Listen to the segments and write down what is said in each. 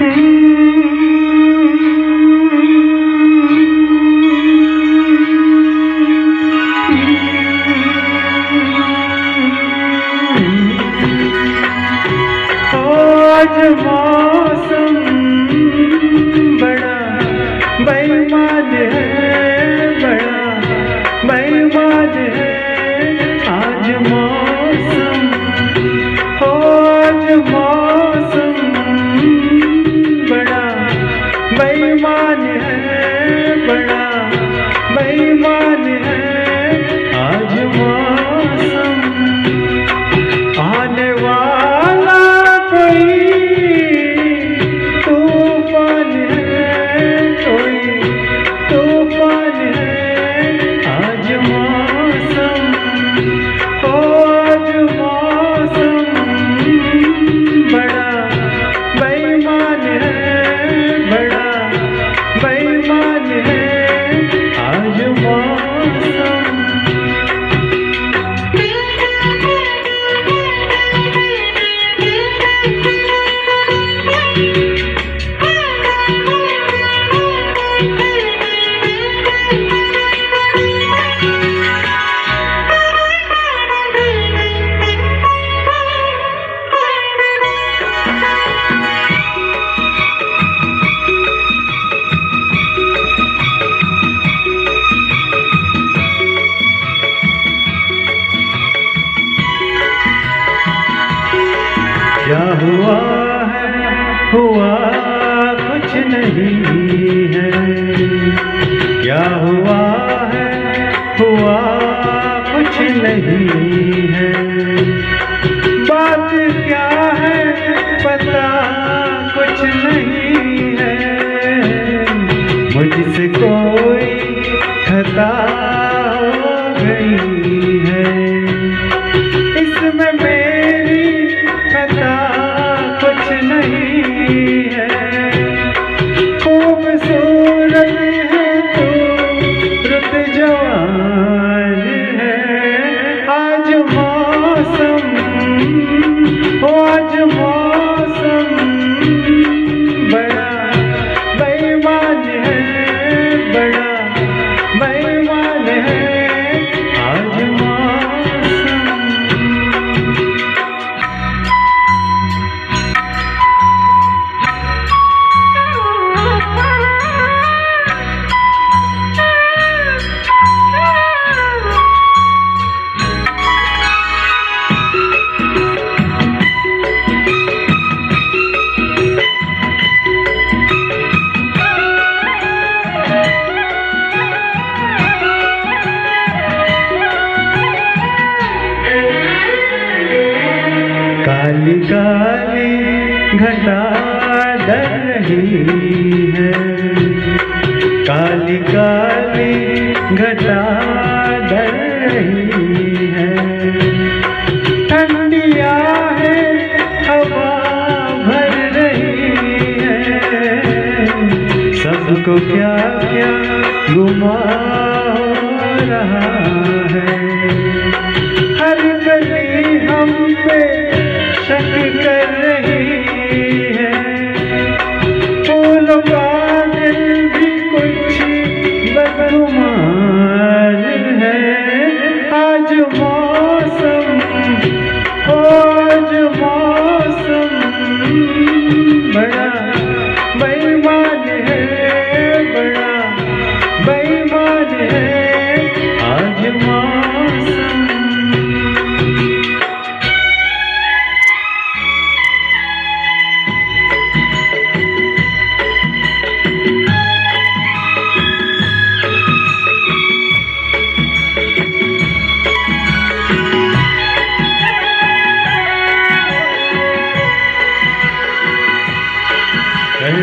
आज मौसम बड़ा बेईमान है, बड़ा बेईमान है। आज मौसम, आज मौसम बड़ा बेईमान है, बड़ा बेईमान है। आज मौसम आने वाला कोई तूफान है, कोई तूफान है। आज मौसम, आज मौसम बड़ा बेईमान है, बड़ा बेईमान है। आज मौसम क्या हुआ है, हुआ कुछ नहीं है। क्या हुआ है, हुआ कुछ नहीं है। बात क्या है पता कुछ नहीं है। मुझसे कोई खता हो गई है, इसमें मेरी खता कुछ नहीं है। खूबसूरत है तू, रुत जवान है। आज मौसम, आज मौसम बड़ा बेईमान है, बड़ा बेईमान है। आज मौसम काली काली घटा डर रही है, काली काली घटा डर रही है। ठंडिया है हवा भर रही है, सबको क्या क्या गुमा हो रहा है। हर गली हम पे शक कर रही है, फूलों का दिल भी कुछ बदगुमान है। आज मौसम, आज मौसम बड़ा बेईमान है, बड़ा बेईमान है। आज मौसम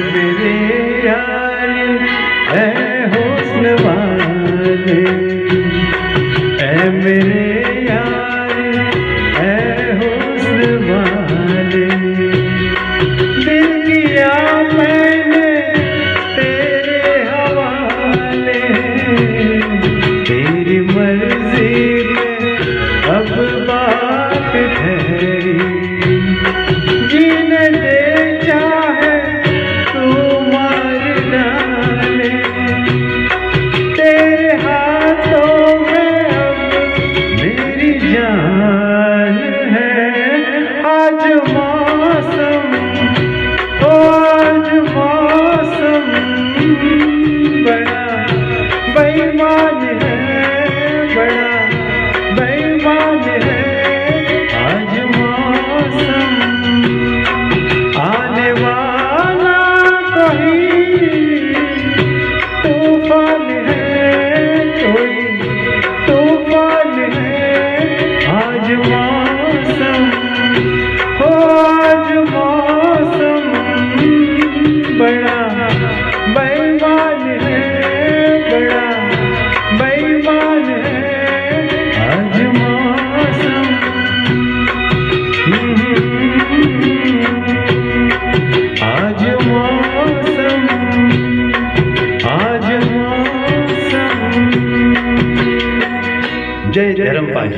मेरे यार ऐ हुस्न वाले, ऐ मेरे यार ऐ हुस्न वाले। दिल किया मैंने तेरे हवाले, तेरी मर्जी पे अब बात ठहरी। जीने दे चाहे જય ધરમપાલ.